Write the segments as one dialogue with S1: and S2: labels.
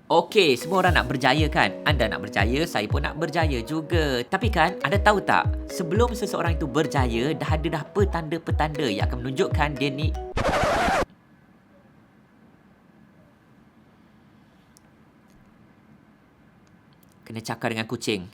S1: Okey, semua orang nak berjaya kan? Anda nak berjaya, saya pun nak berjaya juga. Tapi kan, anda tahu tak? Sebelum seseorang itu berjaya, dah ada petanda-petanda yang akan menunjukkan dia ni... Kena cakap dengan kucing.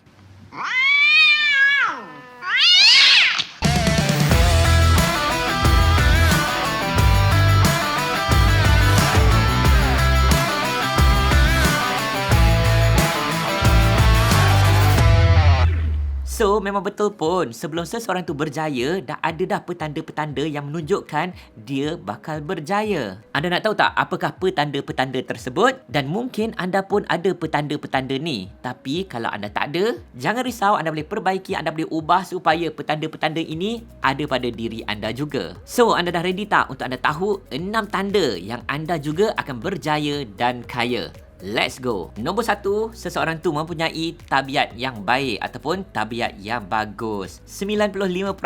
S1: So, memang betul pun, sebelum seseorang tu berjaya, dah ada petanda-petanda yang menunjukkan dia bakal berjaya. Anda nak tahu tak apakah petanda-petanda tersebut? Dan mungkin anda pun ada petanda-petanda ni. Tapi kalau anda tak ada, jangan risau, anda boleh perbaiki, anda boleh ubah supaya petanda-petanda ini ada pada diri anda juga. So, anda dah ready tak untuk anda tahu 6 tanda yang anda juga akan berjaya dan kaya? Let's go. Nombor 1, seseorang tu mempunyai tabiat yang baik ataupun tabiat yang bagus. 95%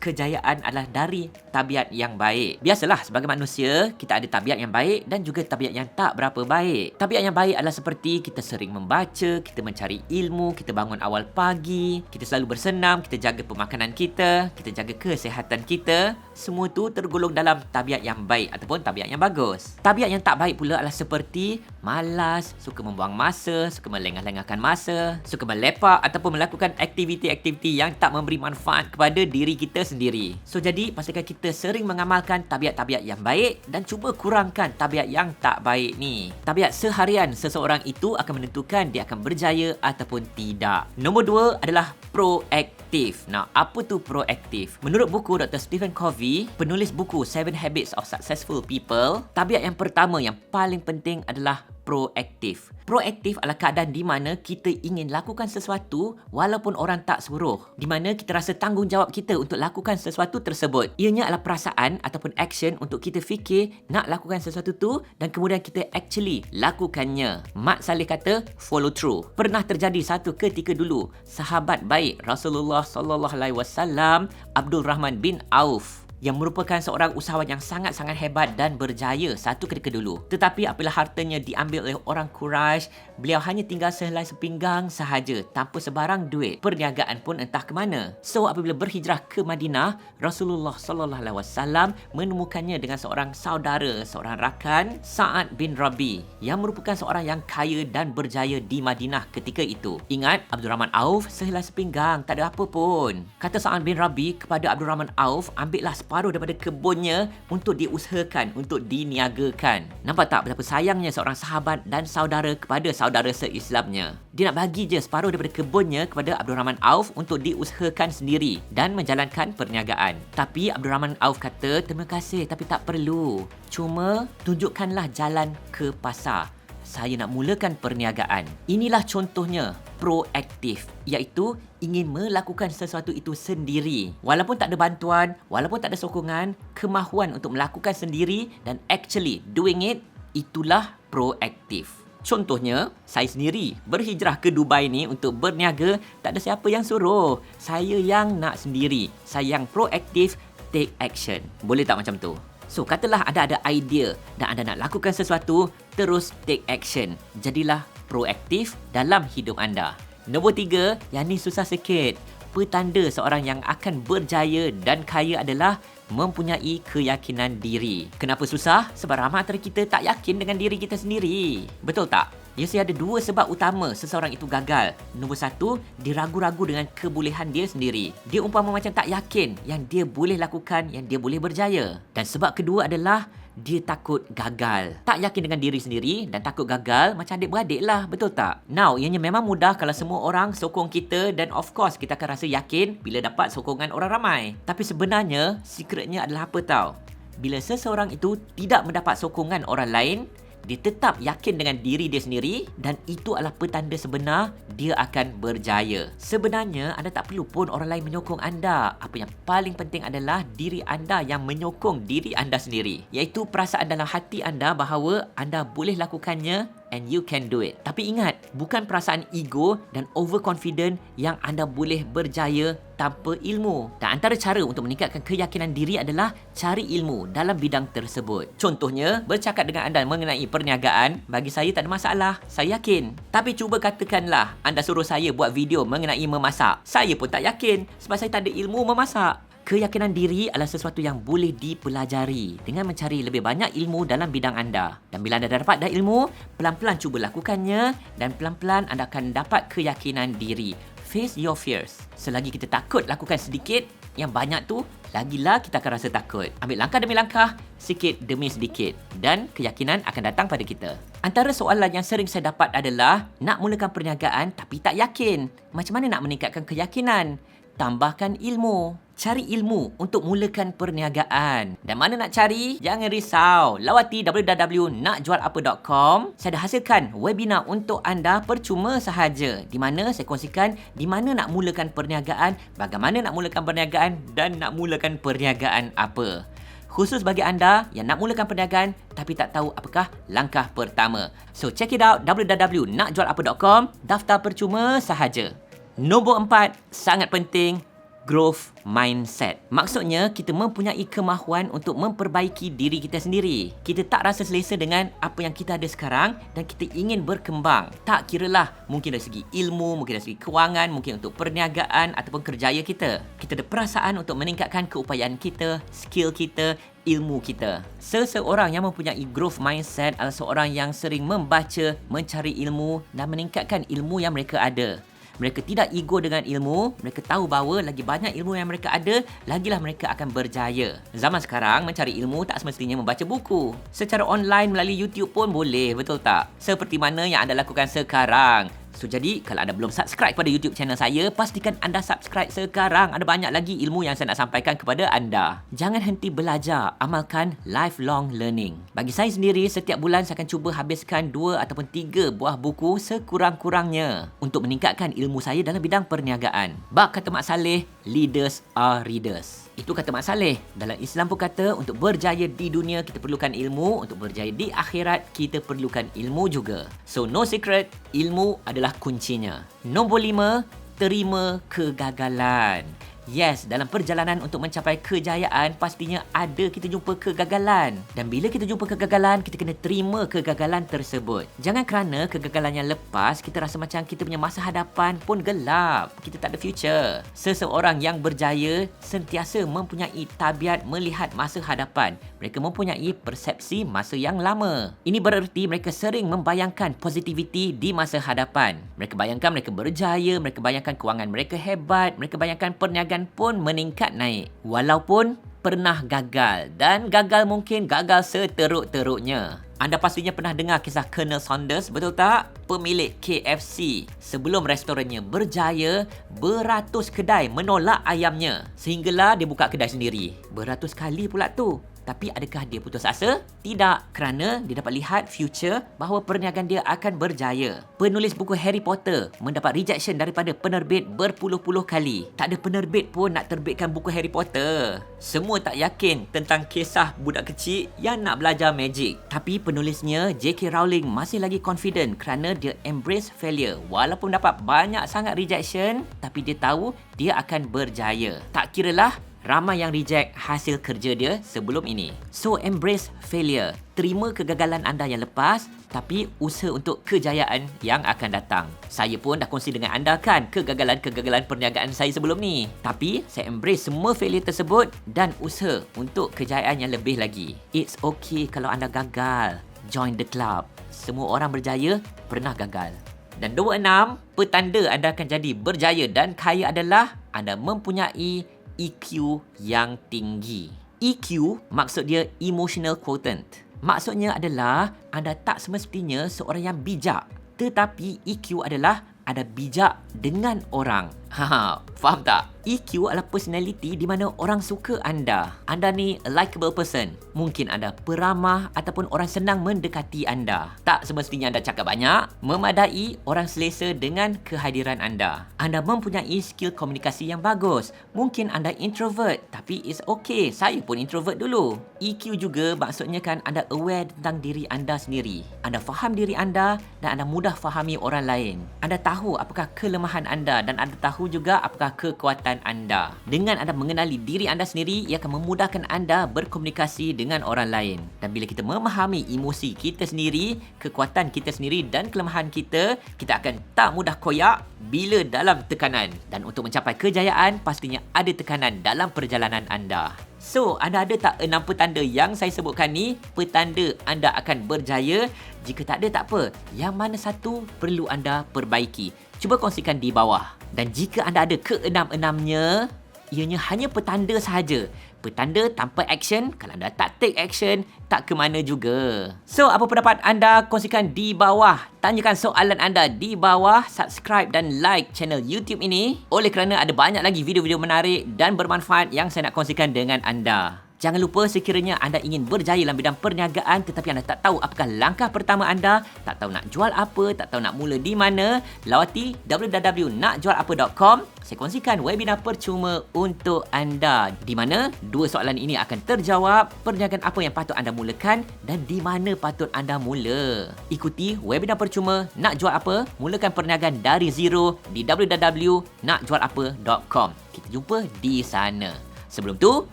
S1: kejayaan adalah dari tabiat yang baik. Biasalah sebagai manusia, kita ada tabiat yang baik dan juga tabiat yang tak berapa baik. Tabiat yang baik adalah seperti kita sering membaca, kita mencari ilmu, kita bangun awal pagi, kita selalu bersenam, kita jaga pemakanan kita jaga kesihatan kita. Semua tu tergolong dalam tabiat yang baik ataupun tabiat yang bagus. Tabiat yang tak baik pula adalah seperti malas, suka membuang masa, suka melengah-lengahkan masa, suka melepak ataupun melakukan aktiviti-aktiviti yang tak memberi manfaat kepada diri kita sendiri. So, jadi pastikan kita sering mengamalkan tabiat-tabiat yang baik dan cuba kurangkan tabiat yang tak baik ni. Tabiat seharian seseorang itu akan menentukan dia akan berjaya ataupun tidak. Nombor 2 adalah proaktif. Nah, apa tu proaktif? Menurut buku Dr. Stephen Covey, penulis buku 7 Habits of Successful People, tabiat yang pertama yang paling penting adalah proaktif. Proaktif adalah keadaan di mana kita ingin lakukan sesuatu walaupun orang tak suruh. Di mana kita rasa tanggungjawab kita untuk lakukan sesuatu tersebut. Ianya adalah perasaan ataupun action untuk kita fikir nak lakukan sesuatu tu dan kemudian kita actually lakukannya. Mat Saleh kata follow through. Pernah terjadi satu ketika dulu, sahabat baik Rasulullah sallallahu alaihi wasallam, Abdul Rahman bin Auf, yang merupakan seorang usahawan yang sangat-sangat hebat dan berjaya satu ketika dulu. Tetapi apabila hartanya diambil oleh orang Quraisy, beliau hanya tinggal sehelai sepinggang sahaja tanpa sebarang duit. Perniagaan pun entah ke mana. So, apabila berhijrah ke Madinah, Rasulullah sallallahu alaihi wasallam menemukannya dengan seorang saudara, seorang rakan, Sa'ad bin Rabi, yang merupakan seorang yang kaya dan berjaya di Madinah ketika itu. Ingat, Abdul Rahman Auf sehelai sepinggang, tak ada apa pun. Kata Sa'ad bin Rabi kepada Abdul Rahman Auf, ambillah separuh daripada kebunnya untuk diusahakan, untuk diniagakan. Nampak tak betapa sayangnya seorang sahabat dan saudara kepada saudara se-Islamnya. Dia nak bagi je separuh daripada kebunnya kepada Abdul Rahman Auf untuk diusahakan sendiri dan menjalankan perniagaan. Tapi Abdul Rahman Auf kata, terima kasih tapi tak perlu. Cuma tunjukkanlah jalan ke pasar. Saya nak mulakan perniagaan. Inilah contohnya proaktif, iaitu ingin melakukan sesuatu itu sendiri. Walaupun tak ada bantuan, walaupun tak ada sokongan, kemahuan untuk melakukan sendiri dan actually doing it, itulah proaktif. Contohnya, saya sendiri berhijrah ke Dubai ni untuk berniaga, tak ada siapa yang suruh. Saya yang nak sendiri. Saya yang proaktif, take action. Boleh tak macam tu? So, katalah anda ada idea dan anda nak lakukan sesuatu, terus take action. Jadilah proaktif dalam hidup anda. Nombor 3, yang ni susah sikit. Petanda seorang yang akan berjaya dan kaya adalah mempunyai keyakinan diri. Kenapa susah? Sebab ramai antara kita tak yakin dengan diri kita sendiri. Betul tak? Biasanya ada 2 sebab utama seseorang itu gagal. Nombor 1, dia ragu-ragu dengan kebolehan dia sendiri. Dia umpama macam tak yakin yang dia boleh lakukan, yang dia boleh berjaya. Dan sebab kedua adalah dia takut gagal. Tak yakin dengan diri sendiri dan takut gagal macam adik-beradik lah, betul tak? Now, ianya memang mudah kalau semua orang sokong kita dan of course kita akan rasa yakin bila dapat sokongan orang ramai. Tapi sebenarnya, secretnya adalah apa tahu? Bila seseorang itu tidak mendapat sokongan orang lain, dia tetap yakin dengan diri dia sendiri dan itu adalah petanda sebenar dia akan berjaya. Sebenarnya anda tak perlu pun orang lain menyokong anda. Apa yang paling penting adalah diri anda yang menyokong diri anda sendiri, iaitu perasaan dalam hati anda bahawa anda boleh lakukannya and you can do it. Tapi ingat, bukan perasaan ego dan overconfident yang anda boleh berjaya tanpa ilmu. Dan antara cara untuk meningkatkan keyakinan diri adalah cari ilmu dalam bidang tersebut. Contohnya, bercakap dengan anda mengenai perniagaan, bagi saya tak ada masalah. Saya yakin. Tapi cuba katakanlah anda suruh saya buat video mengenai memasak. Saya pun tak yakin sebab saya tak ada ilmu memasak. Keyakinan diri adalah sesuatu yang boleh dipelajari dengan mencari lebih banyak ilmu dalam bidang anda. Dan bila anda dah dapat ilmu, pelan-pelan cuba lakukannya dan pelan-pelan anda akan dapat keyakinan diri. Face your fears. Selagi kita takut lakukan sedikit, yang banyak tu, lagilah kita akan rasa takut. Ambil langkah demi langkah, sikit demi sedikit. Dan keyakinan akan datang pada kita. Antara soalan yang sering saya dapat adalah, nak mulakan perniagaan tapi tak yakin. Macam mana nak meningkatkan keyakinan? Tambahkan ilmu. Cari ilmu untuk mulakan perniagaan. Dan mana nak cari? Jangan risau. Lawati www.nakjualapa.com. Saya dah hasilkan webinar untuk anda percuma sahaja. Di mana saya kongsikan di mana nak mulakan perniagaan, bagaimana nak mulakan perniagaan dan nak mulakan perniagaan apa. Khusus bagi anda yang nak mulakan perniagaan tapi tak tahu apakah langkah pertama. So check it out www.nakjualapa.com. Daftar percuma sahaja. Nombor 4, sangat penting, growth mindset. Maksudnya, kita mempunyai kemahuan untuk memperbaiki diri kita sendiri. Kita tak rasa selesa dengan apa yang kita ada sekarang dan kita ingin berkembang. Tak kiralah, mungkin dari segi ilmu, mungkin dari segi kewangan, mungkin untuk perniagaan ataupun kerjaya kita. Kita ada perasaan untuk meningkatkan keupayaan kita, skill kita, ilmu kita. Seseorang yang mempunyai growth mindset adalah seorang yang sering membaca, mencari ilmu dan meningkatkan ilmu yang mereka ada. Mereka tidak ego dengan ilmu. Mereka tahu bahawa lagi banyak ilmu yang mereka ada, lagilah mereka akan berjaya. Zaman sekarang, mencari ilmu tak semestinya membaca buku. Secara online melalui YouTube pun boleh, betul tak? Seperti mana yang anda lakukan sekarang. So, jadi kalau anda belum subscribe pada YouTube channel saya, pastikan anda subscribe sekarang. Ada banyak lagi ilmu yang saya nak sampaikan kepada anda. Jangan henti belajar, amalkan lifelong learning. Bagi saya sendiri, setiap bulan saya akan cuba habiskan 2 ataupun 3 buah buku sekurang-kurangnya untuk meningkatkan ilmu saya dalam bidang perniagaan. Bab kata Mak Saleh, leaders are readers. Itu kata Mak Saleh. Dalam Islam pun kata, untuk berjaya di dunia kita perlukan ilmu, untuk berjaya di akhirat kita perlukan ilmu juga. So no secret, ilmu adalah kuncinya. Nombor 5, terima kegagalan. Yes, dalam perjalanan untuk mencapai kejayaan, pastinya ada kita jumpa kegagalan. Dan bila kita jumpa kegagalan, kita kena terima kegagalan tersebut. Jangan kerana kegagalan yang lepas, kita rasa macam kita punya masa hadapan pun gelap. Kita tak ada future. Seseorang yang berjaya sentiasa mempunyai tabiat melihat masa hadapan. Mereka mempunyai persepsi masa yang lama. Ini bererti mereka sering membayangkan positivity di masa hadapan. Mereka bayangkan mereka berjaya, mereka bayangkan kewangan mereka hebat, mereka bayangkan perniagaan pun meningkat naik. Walaupun pernah gagal, dan gagal mungkin gagal seteruk-teruknya. Anda pastinya pernah dengar kisah Colonel Sanders, betul tak? Pemilik KFC. Sebelum restorannya berjaya, beratus kedai menolak ayamnya. Sehinggalah dia buka kedai sendiri. Beratus kali pula tu. Tapi adakah dia putus asa? Tidak, kerana dia dapat lihat future bahawa perniagaan dia akan berjaya. Penulis buku Harry Potter mendapat rejection daripada penerbit berpuluh-puluh kali. Tak ada penerbit pun nak terbitkan buku Harry Potter. Semua tak yakin tentang kisah budak kecil yang nak belajar magic. Tapi penulisnya, J.K. Rowling, masih lagi confident kerana dia embrace failure. Walaupun dapat banyak sangat rejection, tapi dia tahu dia akan berjaya. Tak kiralah ramai yang reject hasil kerja dia sebelum ini. So, embrace failure. Terima kegagalan anda yang lepas, tapi usaha untuk kejayaan yang akan datang. Saya pun dah kongsi dengan anda kan kegagalan-kegagalan perniagaan saya sebelum ni. Tapi, saya embrace semua failure tersebut dan usaha untuk kejayaan yang lebih lagi. It's okay kalau anda gagal. Join the club. Semua orang berjaya pernah gagal. Dan nombor 6, petanda anda akan jadi berjaya dan kaya adalah anda mempunyai EQ yang tinggi. EQ maksud dia emotional quotient. Maksudnya adalah anda tak semestinya seorang yang bijak, tetapi EQ adalah anda bijak dengan orang. Faham tak? EQ adalah personality di mana orang suka anda. Anda ni a likable person. Mungkin anda peramah ataupun orang senang mendekati anda. Tak semestinya anda cakap banyak, memadai orang selesa dengan kehadiran anda. Anda mempunyai skill komunikasi yang bagus. Mungkin anda introvert, tapi it's okay. Saya pun introvert dulu. EQ juga maksudnya kan anda aware tentang diri anda sendiri. Anda faham diri anda dan anda mudah fahami orang lain. Anda tahu apakah kelemahan anda dan anda tahu juga apakah kekuatan anda. Dengan anda mengenali diri anda sendiri, ia akan memudahkan anda berkomunikasi dengan orang lain. Dan bila kita memahami emosi kita sendiri, kekuatan kita sendiri dan kelemahan kita, kita akan tak mudah koyak bila dalam tekanan. Dan untuk mencapai kejayaan, pastinya ada tekanan dalam perjalanan anda. So, anda ada tak 6 petanda yang saya sebutkan ni? Petanda anda akan berjaya. Jika tak ada, tak apa. Yang mana satu perlu anda perbaiki? Cuba kongsikan di bawah. Dan jika anda ada ke-6-6-nya, ianya hanya petanda sahaja. Petanda tanpa action. Kalau anda tak take action, tak ke mana juga. So, apa pendapat anda? Kongsikan di bawah. Tanyakan soalan anda di bawah. Subscribe dan like channel YouTube ini. Oleh kerana ada banyak lagi video-video menarik dan bermanfaat yang saya nak kongsikan dengan anda. Jangan lupa sekiranya anda ingin berjaya dalam bidang perniagaan tetapi anda tak tahu apakah langkah pertama anda, tak tahu nak jual apa, tak tahu nak mula di mana, lawati www.nakjualapa.com. Saya kongsikan webinar percuma untuk anda di mana 2 soalan ini akan terjawab. Perniagaan apa yang patut anda mulakan dan di mana patut anda mula. Ikuti webinar percuma Nak Jual Apa? Mulakan perniagaan dari zero di www.nakjualapa.com. Kita jumpa di sana. Sebelum tu,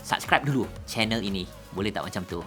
S1: subscribe dulu channel ini. Boleh tak macam tu?